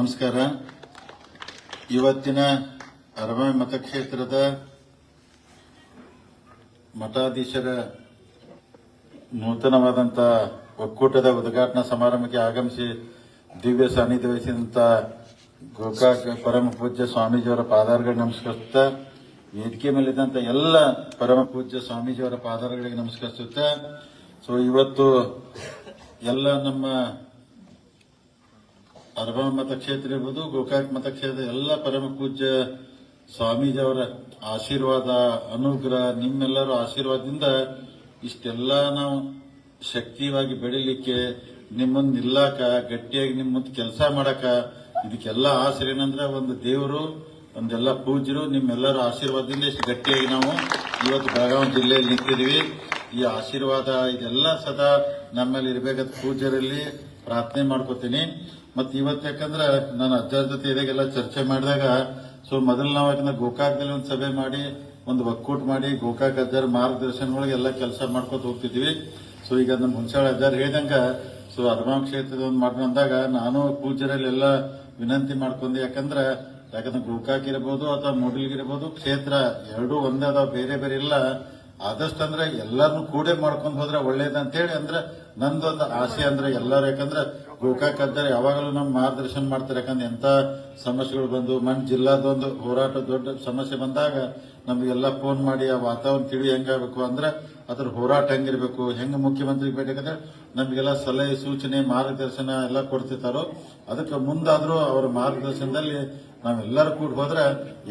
ನಮಸ್ಕಾರ. ಇವತ್ತಿನ ಅರಬಾವಿ ಮತಕ್ಷೇತ್ರದ ಮಠಾಧೀಶರ ನೂತನವಾದಂಥ ಒಕ್ಕೂಟದ ಉದ್ಘಾಟನಾ ಸಮಾರಂಭಕ್ಕೆ ಆಗಮಿಸಿ ದಿವ್ಯ ಸಾನ್ನಿಧ್ಯ ವಹಿಸಿದಂಥ ಗೋಕಾಕ್ ಪರಮ ಪೂಜ್ಯ ಸ್ವಾಮೀಜಿಯವರ ಪಾದಾರಗಳಿಗೆ ನಮಸ್ಕರಿಸುತ್ತಾ, ವೇದಿಕೆ ಮೇಲಿದ್ದಂಥ ಎಲ್ಲ ಪರಮ ಪೂಜ್ಯ ಸ್ವಾಮೀಜಿಯವರ ಪಾದಾರಗಳಿಗೆ ನಮಸ್ಕರಿಸುತ್ತಾ, ಇವತ್ತು ಎಲ್ಲ ನಮ್ಮ ಅರಬಾವಿ ಮತಕ್ಷೇತ್ರ ಇರ್ಬೋದು, ಗೋಕಾಕ್ ಮತಕ್ಷೇತ್ರದ ಎಲ್ಲ ಪರಮ ಪೂಜ್ಯ ಸ್ವಾಮೀಜಿಯವರ ಆಶೀರ್ವಾದ, ಅನುಗ್ರಹ, ನಿಮ್ಮೆಲ್ಲರ ಆಶೀರ್ವಾದದಿಂದ ಇಷ್ಟೆಲ್ಲ ನಾವು ಶಕ್ತಿಯಾಗಿ ಬೆಳಿಲಿಕ್ಕೆ, ನಿಮ್ಮನ್ನು ನಿಲ್ಲಾಕ, ಗಟ್ಟಿಯಾಗಿ ನಿಮ್ಮ ಮುಂದೆ ಕೆಲಸ ಮಾಡಕ, ಇದಕ್ಕೆಲ್ಲ ಆಸರೆ ಏನಂದ್ರೆ ಒಂದು ದೇವರು, ಒಂದೆಲ್ಲ ಪೂಜ್ಯರು, ನಿಮ್ಮೆಲ್ಲರ ಆಶೀರ್ವಾದದಿಂದ ಇಷ್ಟು ಗಟ್ಟಿಯಾಗಿ ನಾವು ಇವತ್ತು ಬೆಳಗಾವಿ ಜಿಲ್ಲೆಯಲ್ಲಿ ನಿಂತಿದ್ದೀವಿ. ಈ ಆಶೀರ್ವಾದ ಇದೆಲ್ಲ ಸದಾ ನಮ್ಮಲ್ಲಿ ಇರಬೇಕಂತ ಪೂಜ್ಯರಲ್ಲಿ ಪ್ರಾರ್ಥನೆ ಮಾಡ್ಕೋತೀನಿ. ಮತ್ತೆ ಇವತ್ತು ಯಾಕಂದ್ರೆ ನಾನು ಅಜ್ಜರ ಜೊತೆ ಇದಾಗೆಲ್ಲ ಚರ್ಚೆ ಮಾಡಿದಾಗ ಮೊದಲು ನಾವು ಯಾಕಂದ್ರೆ ಗೋಕಾಕದಲ್ಲಿ ಒಂದು ಸಭೆ ಮಾಡಿ ಒಂದು ಒಕ್ಕೂಟ ಮಾಡಿ ಗೋಕಾಕ್ ಅಜ್ಜರ ಮಾರ್ಗದರ್ಶನಗಳಿಗೆ ಎಲ್ಲ ಕೆಲಸ ಮಾಡ್ಕೊತ ಹೋಗ್ತಿದ್ವಿ. ಈಗ ನಮ್ಮ ಹುಣಸಾಳ ಅಜ್ಜಾರ್ ಹೇಳಿದಂಗ ಅರಬಾವಿ ಕ್ಷೇತ್ರದ ಒಂದು ಮಾಡಿ ಅಂದಾಗ ನಾನು ಪೂಜ್ಯರಲ್ಲಿ ಎಲ್ಲ ವಿನಂತಿ ಮಾಡ್ಕೊಂಡೆ. ಯಾಕಂದ್ರೆ ಗೋಕಾಕ್ ಇರಬಹುದು ಅಥವಾ ಮೂಡಲ್ಗಿರಬಹುದು, ಕ್ಷೇತ್ರ ಎರಡೂ ಒಂದೇ ಅದಾವ, ಬೇರೆ ಬೇರೆ ಇಲ್ಲ. ಆದಷ್ಟು ಅಂದ್ರೆ ಎಲ್ಲರನ್ನು ಕೂಡೆ ಮಾಡ್ಕೊಂಡು ಹೋದ್ರೆ ಒಳ್ಳೇದಂತೇಳಿ ಅಂದ್ರೆ ನಂದೊಂದು ಆಸೆ. ಅಂದ್ರೆ ಎಲ್ಲರೂ ಯಾಕಂದ್ರೆ ಗೋಕಾಕ್ ಅಜ್ಜಾರ್ ಯಾವಾಗಲೂ ನಮ್ಮ ಮಾರ್ಗದರ್ಶನ ಮಾಡ್ತಾರೆ. ಯಾಕಂದ್ರೆ ಎಂತ ಸಮಸ್ಯೆಗಳು ಬಂದು ಜಿಲ್ಲಾದೊಂದು ಹೋರಾಟ ದೊಡ್ಡ ಸಮಸ್ಯೆ ಬಂದಾಗ ನಮಗೆಲ್ಲ ಫೋನ್ ಮಾಡಿ ಆ ವಾತಾವರಣ ತಿಳಿ ಹೆಂಗಾಗಬೇಕು ಅಂದ್ರೆ ಅದ್ರ ಹೋರಾಟ ಹೆಂಗಿರ್ಬೇಕು, ಹೆಂಗ್ ಮುಖ್ಯಮಂತ್ರಿ ಬೇಕಂದ್ರೆ ನಮಗೆಲ್ಲ ಸಲಹೆ, ಸೂಚನೆ, ಮಾರ್ಗದರ್ಶನ ಎಲ್ಲ ಕೊಡ್ತಿರ್ತಾರೋ. ಅದಕ್ಕೆ ಮುಂದಾದ್ರೂ ಅವರ ಮಾರ್ಗದರ್ಶನದಲ್ಲಿ ನಾವೆಲ್ಲರೂ ಕೂಡ ಹೋದ್ರೆ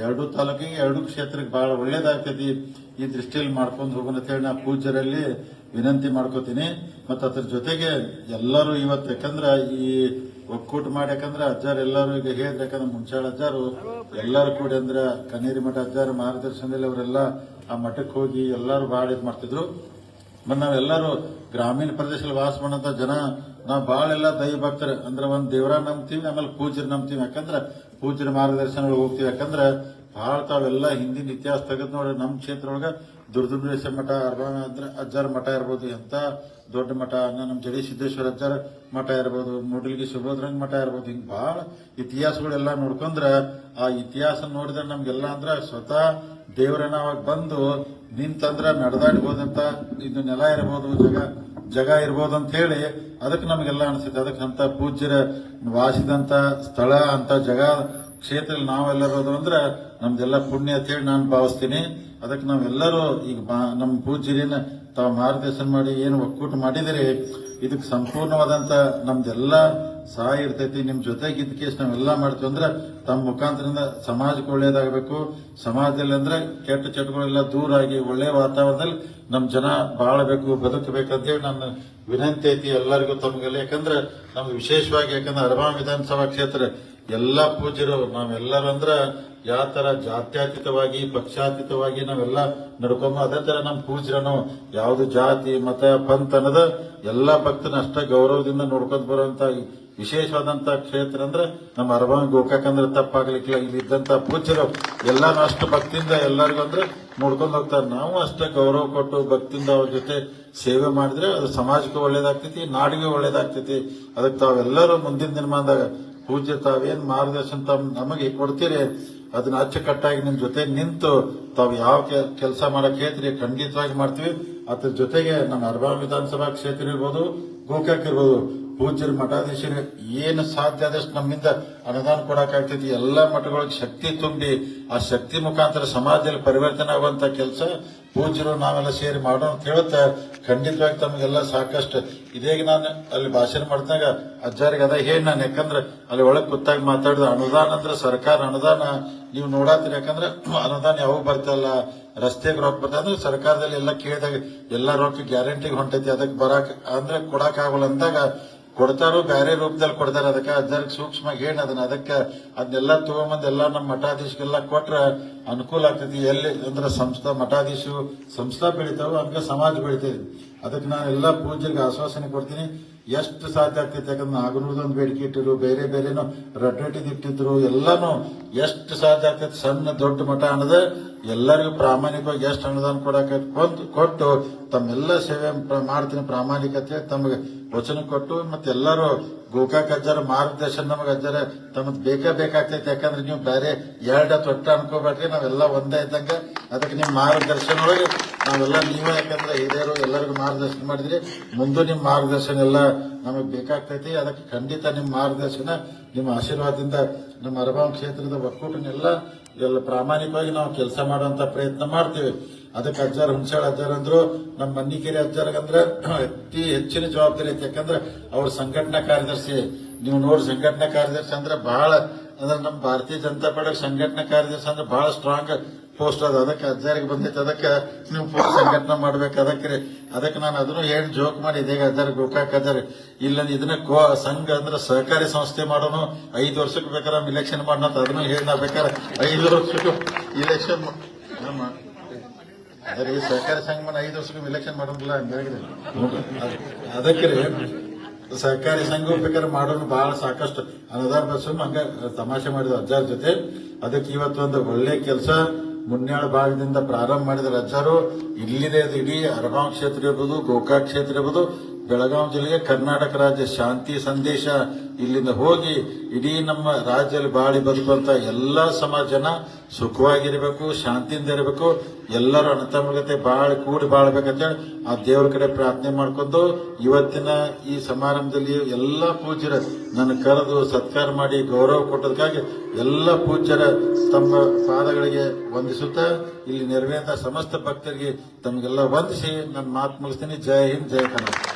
ಎರಡೂ ತಾಲೂಕಿಗೆ, ಎರಡೂ ಕ್ಷೇತ್ರಕ್ಕೆ ಬಹಳ ಒಳ್ಳೇದಾಗ್ತೈತಿ. ಈ ದೃಷ್ಟಿಯಲ್ಲಿ ಮಾಡ್ಕೊಂಡು ಹೋಗೋಣ ಅಂತ ಹೇಳಿ ನಾ ಪೂಜ್ಯರಲ್ಲಿ ವಿನಂತಿ ಮಾಡ್ಕೋತೀನಿ. ಮತ್ತೆ ಅದ್ರ ಜೊತೆಗೆ ಎಲ್ಲರೂ ಇವತ್ತು ಯಾಕಂದ್ರೆ ಈ ಒಕ್ಕೂಟ ಮಾಡಿ, ಯಾಕಂದ್ರೆ ಅಜ್ಜಾರ್ ಎಲ್ಲರೂ ಈಗ ಹೇಳಿದ್ರೆ, ಯಾಕಂದ್ರೆ ಮುಂಚಾಳ ಅಜ್ಜಾರು ಎಲ್ಲರೂ ಕೂಡ ಅಂದ್ರೆ ಕನೇರಿ ಮಠ ಅಜ್ಜಾರ ಮಾರ್ಗದರ್ಶನದಲ್ಲಿ ಅವರೆಲ್ಲ ಆ ಮಠಕ್ಕೆ ಹೋಗಿ ಎಲ್ಲರೂ ಬಹಳ ಇದು ಮಾಡ್ತಿದ್ರು. ನಾವೆಲ್ಲರೂ ಗ್ರಾಮೀಣ ಪ್ರದೇಶದಲ್ಲಿ ವಾಸ ಮಾಡಂತ ಜನ ನಾವು ಬಹಳ ಎಲ್ಲ ದೈವ ಭಕ್ತರು. ಅಂದ್ರೆ ಒಂದ್ ದೇವರ ನಂಬ್ತೀವಿ, ಆಮೇಲೆ ಪೂಜ್ಯರು ನಂಬ್ತೀವಿ. ಯಾಕಂದ್ರೆ ಪೂಜ್ಯರ ಮಾರ್ಗದರ್ಶನ ಹೋಗ್ತೀವಿ. ಯಾಕಂದ್ರೆ ಬಹಳ ತಾವೆಲ್ಲ ಹಿಂದಿನ ಇತಿಹಾಸ ತೆಗೆದು ನೋಡಿ ನಮ್ಮ ಕ್ಷೇತ್ರ ಒಳಗ ದುರ್ದುಂಬೇಶ್ವರ ಮಠ, ಅರಬಾವಿ ಅಜ್ಜಾರ ಮಠ ಇರ್ಬೋದು, ಎಂತ ದೊಡ್ಡ ಮಠ, ನಮ್ಮ ಜಡಿ ಸಿದ್ದೇಶ್ವರ ಅಜ್ಜಾರ ಮಠ ಇರ್ಬೋದು, ಮೂಡಲ್ಗಿ ಸುಬೋಧರಂಗ ಮಠ ಇರ್ಬೋದು, ಹಿಂಗ್ ಬಹಳ ಇತಿಹಾಸಗಳೆಲ್ಲ ನೋಡ್ಕೊಂಡ್ರ ಆ ಇತಿಹಾಸ ನೋಡಿದ್ರೆ ನಮ್ಗೆಲ್ಲ ಅಂದ್ರೆ ಸ್ವತಃ ದೇವರನ್ನ ಅವಾಗ ಬಂದು ನಿಂತಂದ್ರ ನಡೆದಾಡ್ಬೋದಂತ, ಇದು ನೆಲ ಇರ್ಬೋದು, ಜಗ ಇರ್ಬೋದು ಅಂತ ಹೇಳಿ ಅದಕ್ಕೆ ನಮಗೆಲ್ಲ ಅನಿಸುತ್ತೆ. ಅದಕ್ಕೆ ಅಂತ ಪೂಜ್ಯರ ವಾಸಿದಂತ ಸ್ಥಳ, ಅಂತ ಜಗ ಕ್ಷೇತ್ರ ನಾವೆಲ್ಲರೋದು ಅಂದ್ರೆ ನಮ್ದೆಲ್ಲ ಪುಣ್ಯ ಅಂತ ಹೇಳಿ ನಾನು ಭಾವಿಸ್ತೀನಿ. ಅದಕ್ಕೆ ನಾವೆಲ್ಲರೂ ಈಗ ನಮ್ಮ ಪೂಜ್ಯರೇನ ತಾವು ಮಾರ್ಗದರ್ಶನ ಮಾಡಿ ಏನು ಒಕ್ಕೂಟ ಮಾಡಿದರೆ ಇದಕ್ಕೆ ಸಂಪೂರ್ಣವಾದಂತ ನಮ್ದೆಲ್ಲ ಸಹಾಯ ಇರ್ತೈತಿ. ನಿಮ್ ಜೊತೆಗೆ ಇದಕ್ಕೆ ನಾವೆಲ್ಲ ಮಾಡ್ತೀವಿ ಅಂದ್ರೆ ತಮ್ಮ ಮುಖಾಂತರದಿಂದ ಸಮಾಜಕ್ಕೆ ಒಳ್ಳೇದಾಗಬೇಕು. ಸಮಾಜದಲ್ಲಿ ಅಂದ್ರೆ ಕೆಟ್ಟ ಚಟಗಳೆಲ್ಲ ದೂರ ಆಗಿ ಒಳ್ಳೆ ವಾತಾವರಣದಲ್ಲಿ ನಮ್ ಜನ ಬಾಳಬೇಕು, ಬದುಕಬೇಕಂತೇಳಿ ನನ್ನ ವಿನಂತಿ ಐತಿ ಎಲ್ಲರಿಗೂ ತಮಗೆಲ್ಲ. ಯಾಕಂದ್ರೆ ನಮ್ಗೆ ವಿಶೇಷವಾಗಿ ಯಾಕಂದ್ರೆ ಅರಬಾವಿ ವಿಧಾನಸಭಾ ಕ್ಷೇತ್ರ ಎಲ್ಲ ಪೂಜ್ಯರು ನಾವೆಲ್ಲರೂ ಅಂದ್ರ ಯಾವ ತರ ಜಾತ್ಯತೀತವಾಗಿ, ಪಕ್ಷಾತೀತವಾಗಿ ನಾವೆಲ್ಲ ನಡ್ಕೊಂಬ, ಅದೇ ತರ ನಮ್ಮ ಪೂಜ್ಯರನು ಯಾವ್ದು ಜಾತಿ, ಮತ, ಪಂಥ ಅನ್ನೋದು ಎಲ್ಲಾ ಭಕ್ತನ ಅಷ್ಟ ಗೌರವದಿಂದ ನೋಡ್ಕೊಂಡ್ ಬರುವಂತ ವಿಶೇಷವಾದಂತ ಕ್ಷೇತ್ರ ಅಂದ್ರೆ ನಮ್ಮ ಅರಬಾವಿ ಗೋಕಾಕ್ ಅಂದ್ರೆ ತಪ್ಪಾಗ್ಲಿಕ್ಕಿಲ್ಲ. ಇಲ್ಲಿ ಇದ್ದಂತ ಪೂಜ್ಯರು ಎಲ್ಲಾನು ಅಷ್ಟು ಭಕ್ತಿಯಿಂದ ಎಲ್ಲರಿಗೂ ಅಂದ್ರೆ ನೋಡ್ಕೊಂಡು ಹೋಗ್ತಾರೆ. ನಾವು ಅಷ್ಟೇ ಗೌರವ ಕೊಟ್ಟು ಭಕ್ತಿಯಿಂದ ಅವ್ರ ಜೊತೆ ಸೇವೆ ಮಾಡಿದ್ರೆ ಅದು ಸಮಾಜಕ್ಕೂ ಒಳ್ಳೇದಾಗ್ತೈತಿ, ನಾಡಿಗೂ ಒಳ್ಳೇದಾಗ್ತೈತಿ. ಅದಕ್ಕೆ ತಾವೆಲ್ಲರೂ ಮುಂದಿನ ದಿನಮಾನದಾಗ ಪೂಜ್ಯ ತಾವೇನ್ ಮಾರ್ಗದರ್ಶನ ನಮಗೆ ಕೊಡ್ತೀರಿ ಅದನ್ನ ಅಚ್ಚುಕಟ್ಟಾಗಿ ನಿಮ್ ಜೊತೆ ನಿಂತು ತಾವು ಯಾವ ಕೆಲಸ ಮಾಡಕ್ ಹೇಳ್ತೀರಿ ಖಂಡಿತವಾಗಿ ಮಾಡ್ತೀವಿ. ಅದ್ರ ಜೊತೆಗೆ ನಮ್ಮ ಅರಬಾವಿ ವಿಧಾನಸಭಾ ಕ್ಷೇತ್ರ ಇರ್ಬೋದು, ಗೋಕಾಕ್ ಇರ್ಬೋದು, ಪೂಜ್ಯರ ಮಠಾಧೀಶರು ಏನು ಸಾಧ್ಯ ಆದಷ್ಟು ನಮ್ಮಿಂದ ಅನುದಾನ ಕೊಡಕ್ಕಾಗ್ತೈತಿ. ಎಲ್ಲಾ ಮಠಗಳಿಗೆ ಶಕ್ತಿ ತುಂಬಿ ಆ ಶಕ್ತಿ ಮುಖಾಂತರ ಸಮಾಜದಲ್ಲಿ ಪರಿವರ್ತನೆ ಆಗುವಂತ ಕೆಲಸ ಪೂಜ್ಯರು ನಾವೆಲ್ಲ ಸೇರಿ ಮಾಡೋಣ ಅಂತ ಹೇಳುತ್ತಾ ಖಂಡಿತವಾಗಿ ತಮಗೆಲ್ಲ ಸಾಕಷ್ಟು ಇದೇಗ ನಾನು ಅಲ್ಲಿ ಭಾಷಣ ಮಾಡಿದಾಗ ಅಜ್ಜಾರಿಗೆ ಅದ ಹೇಳಿ ನಾನು, ಯಾಕಂದ್ರೆ ಅಲ್ಲಿ ಒಳಗೆ ಕೂತಾಗ ಮಾತಾಡಿದ ಅನುದಾನ ಅಂದ್ರೆ ಸರ್ಕಾರ ಅನುದಾನ ನೀವು ನೋಡಾತೀರಿ. ಯಾಕಂದ್ರೆ ಅನುದಾನ ಯಾವಾಗ ಬರ್ತಲ್ಲ, ರಸ್ತೆಗೆ ರೊಕ್ಕ ಬರ್ತದೆ ಅಂದ್ರೆ ಸರ್ಕಾರದಲ್ಲಿ ಎಲ್ಲ ಕೇಳಿದಾಗ ಎಲ್ಲ ರೊಕ್ಕ ಗ್ಯಾರಂಟಿಗೆ ಹೊಂಟೈತಿ, ಅದಕ್ಕೆ ಬರಾಕ್ ಅಂದ್ರೆ ಕೊಡಕ್ ಆಗಲ್ಲ ಅಂದಾಗ ಕೊಡ್ತಾರೋ ಬೇರೆ ರೂಪದಲ್ಲಿ ಕೊಡ್ತಾರೆ. ಅದಕ್ಕೆ ಅಜ್ಜಾರಿಗೆ ಸೂಕ್ಷ್ಮ ಹೇಳಿ ಅದನ್ನ ಅದಕ್ಕೆ ಅದನ್ನೆಲ್ಲ ತಗೊಂಬಂದ್ ಎಲ್ಲ ನಮ್ಮ ಮಠಾಧೀಶಗೆಲ್ಲ ಕೊಟ್ರ ಅನುಕೂಲ ಆಗ್ತೈತಿ. ಎಲ್ಲಿ ಅಂದ್ರೆ ಸಂಸ್ಥಾ ಮಠಾಧೀಶು ಸಂಸ್ಥಾ ಬೆಳಿತಾವ ಹಂಗ ಸಮಾಜ ಬೆಳಿತೈತಿ. ಅದಕ್ಕೆ ನಾನು ಎಲ್ಲಾ ಪೂಜ್ಯರಿಗೆ ಆಶ್ವಾಸನೆ ಕೊಡ್ತೀನಿ, ಎಷ್ಟು ಸಾಧ್ಯ ಆಗ್ತೈತಿ. ಯಾಕಂದ್ರೆ ನಾಗನೂರದೊಂದು ಬೇಡಿಕೆ ಇಟ್ಟಿರು, ಬೇರೆ ಬೇರೆನೋ ರಡ್ಡಟ್ಟಿದ್ ಇಟ್ಟಿದ್ರು, ಎಲ್ಲಾನು ಎಷ್ಟು ಸಾಧ್ಯ ಆಗ್ತೈತಿ. ಸಣ್ಣ ದೊಡ್ಡ ಮಠ ಅನ್ನದ ಎಲ್ಲರಿಗೂ ಪ್ರಾಮಾಣಿಕವಾಗಿ ಎಷ್ಟು ಅನುದಾನ ಕೊಟ್ಟು ತಮ್ಮೆಲ್ಲ ಸೇವೆ ಮಾಡ್ತೀನಿ ಪ್ರಾಮಾಣಿಕತೆ ತಮಗೆ ವಚನ ಕೊಟ್ಟು ಮತ್ತೆ ಎಲ್ಲರೂ ಗೋಕಾಕ್ ಅಜ್ಜರ ಮಾರ್ಗದರ್ಶನ ನಮಗೆ ಅಜ್ಜರ ತಮ್ಮದ್ ಬೇಕಾಗ್ತೈತಿ. ಯಾಕಂದ್ರೆ ನೀವು ಬೇರೆ ಎರಡ ತೊಟ್ಟ ಅನ್ಕೋಬೇಡ್ರಿ, ನಾವೆಲ್ಲ ಒಂದೇ ಇದ್ದಂಗ. ಅದಕ್ಕೆ ನಿಮ್ ಮಾರ್ಗದರ್ಶನ ಒಳಗೆ ನಾವೆಲ್ಲ ನೀವೇ, ಯಾಕಂದ್ರೆ ಹಿರಿಯರು ಎಲ್ಲರಿಗೂ ಮಾರ್ಗದರ್ಶನ ಮಾಡಿದ್ರಿ. ಮುಂದೆ ನಿಮ್ ಮಾರ್ಗದರ್ಶನ ಎಲ್ಲ ನಮಗ್ ಬೇಕಾಗ್ತೈತಿ. ಅದಕ್ಕೆ ಖಂಡಿತ ನಿಮ್ ಮಾರ್ಗದರ್ಶನ ನಿಮ್ಮ ಆಶೀರ್ವಾದದಿಂದ ನಮ್ಮ ಅರಬಾವಿ ಕ್ಷೇತ್ರದ ಒಕ್ಕೂಟನೆಲ್ಲ ಎಲ್ಲ ಪ್ರಾಮಾಣಿಕವಾಗಿ ನಾವು ಕೆಲಸ ಮಾಡುವಂತ ಪ್ರಯತ್ನ ಮಾಡ್ತೀವಿ. ಅದಕ್ಕೆ ಅಜ್ಜಾರ ಹುಣಸಾಳ ಅಜ್ಜಾರ ಅಂದ್ರು, ನಮ್ಮ ಮನ್ನಿಕೆರೆ ಅಜ್ಜಾರಗಂದ್ರೆ ಅತಿ ಹೆಚ್ಚಿನ ಜವಾಬ್ದಾರಿ ಐತಿ. ಯಾಕಂದ್ರೆ ಅವ್ರ ಸಂಘಟನಾ ಕಾರ್ಯದರ್ಶಿ. ನೀವು ನೋಡಿ ಸಂಘಟನಾ ಕಾರ್ಯದರ್ಶಿ ಅಂದ್ರೆ ಬಹಳ ಅಂದ್ರೆ ನಮ್ಮ ಭಾರತೀಯ ಜನತಾ ಪಾರ್ಟಿ ಸಂಘಟನಾ ಕಾರ್ಯದರ್ಶಿ ಅಂದ್ರೆ ಬಹಳ ಸ್ಟ್ರಾಂಗ್ ಪೋಸ್ಟ್ ಅದ. ಅದಕ್ಕೆ ಅಜ್ಜಾರಿಗೆ ಬಂದೈತೆ. ಅದಕ್ಕೆ ನೀವು ಸಂಘಟನೆ ಮಾಡ್ಬೇಕು. ಅದಕ್ಕೆ ನಾನು ಅದನ್ನು ಹೇಳಿ ಜೋಕ್ ಮಾಡಿ ಇದೇಗ ಅಜ್ಜಾರ ಗೋಕಾಕ್ ಅಜ್ಜಾರ ಇಲ್ಲ ಇದನ್ನ ಸಂಘ ಅಂದ್ರೆ ಸಹಕಾರಿ ಸಂಸ್ಥೆ ಮಾಡೋನು 5 ವರ್ಷಕ್ಕೆ ಬೇಕಾದ್ರೆ ಇಲೆಕ್ಷನ್ ಮಾಡೋಣ ಅಂತ ಅದನ್ನು ಹೇಳಿ ನಾ ಬೇಕಾದ್ರೆ 5 ವರ್ಷಕ್ಕೂ ಇಲೆಕ್ಷನ್ ಅದ್ರಿ ಸಹಕಾರಿ ಸಂಘ 5 ವರ್ಷಕ್ಕೂ ಇಲೆಕ್ಷನ್ ಮಾಡೋದಿಲ್ಲ ಹಂಗಾಗಿದೆ. ಅದಕ್ಕೆ ಸಹಕಾರಿ ಸಂಘ ಬೇಕಾದ್ರೆ ಮಾಡೋನು ಬಹಳ ಸಾಕಷ್ಟು ಅನುದಾನ ಬಸ್ ಹಂಗ ತಮಾಷೆ ಮಾಡಿದ ಅಜ್ಜಾರ ಜೊತೆ. ಅದಕ್ಕೆ ಇವತ್ತೊಂದು ಒಳ್ಳೆ ಕೆಲಸ ಮುನ್ಯಾಳ ಭಾಗದಿಂದ ಪ್ರಾರಂಭ ಮಾಡಿದ ಅಜ್ಜಾರು ಇಲ್ಲಿದೆ. ಇಡೀ ಅರಬಾವಿ ಕ್ಷೇತ್ರ ಇರ್ಬೋದು, ಗೋಕಾಕ್ ಕ್ಷೇತ್ರ ಇರ್ಬೋದು, ಬೆಳಗಾವಿ ಜಿಲ್ಲೆಗೆ ಕರ್ನಾಟಕ ರಾಜ್ಯ ಶಾಂತಿ ಸಂದೇಶ ಇಲ್ಲಿಂದ ಹೋಗಿ ಇಡೀ ನಮ್ಮ ರಾಜ್ಯದಲ್ಲಿ ಬಾಳಿ ಬದುಕುವಂತ ಎಲ್ಲಾ ಸಮಾಜನ ಸುಖವಾಗಿರ್ಬೇಕು, ಶಾಂತಿಯಿಂದ ಇರಬೇಕು, ಎಲ್ಲರೂ ಅಣತಮ್ಮಗತೆ ಕೂಡಿ ಬಾಳ್ಬೇಕಂತೇಳಿ ಆ ದೇವರ ಕಡೆ ಪ್ರಾರ್ಥನೆ ಮಾಡ್ಕೊಂಡು ಇವತ್ತಿನ ಈ ಸಮಾರಂಭದಲ್ಲಿ ಎಲ್ಲಾ ಪೂಜ್ಯರ ನನ್ನ ಕರೆದು ಸತ್ಕಾರ ಮಾಡಿ ಗೌರವ ಕೊಟ್ಟದಕ್ಕಾಗಿ ಎಲ್ಲ ಪೂಜ್ಯರ ತಮ್ಮ ಪಾದಗಳಿಗೆ ವಂದಿಸುತ್ತಾ ಇಲ್ಲಿ ನೆರವೇರಿದ ಸಮಸ್ತ ಭಕ್ತರಿಗೆ ತಮಗೆಲ್ಲ ವಂದಿಸಿ ನನ್ನ ಮಾತು ಮುಗಿಸ್ತೀನಿ. ಜೈ ಹಿಂದ್, ಜೈ ಕರ್ನಾಟಕ.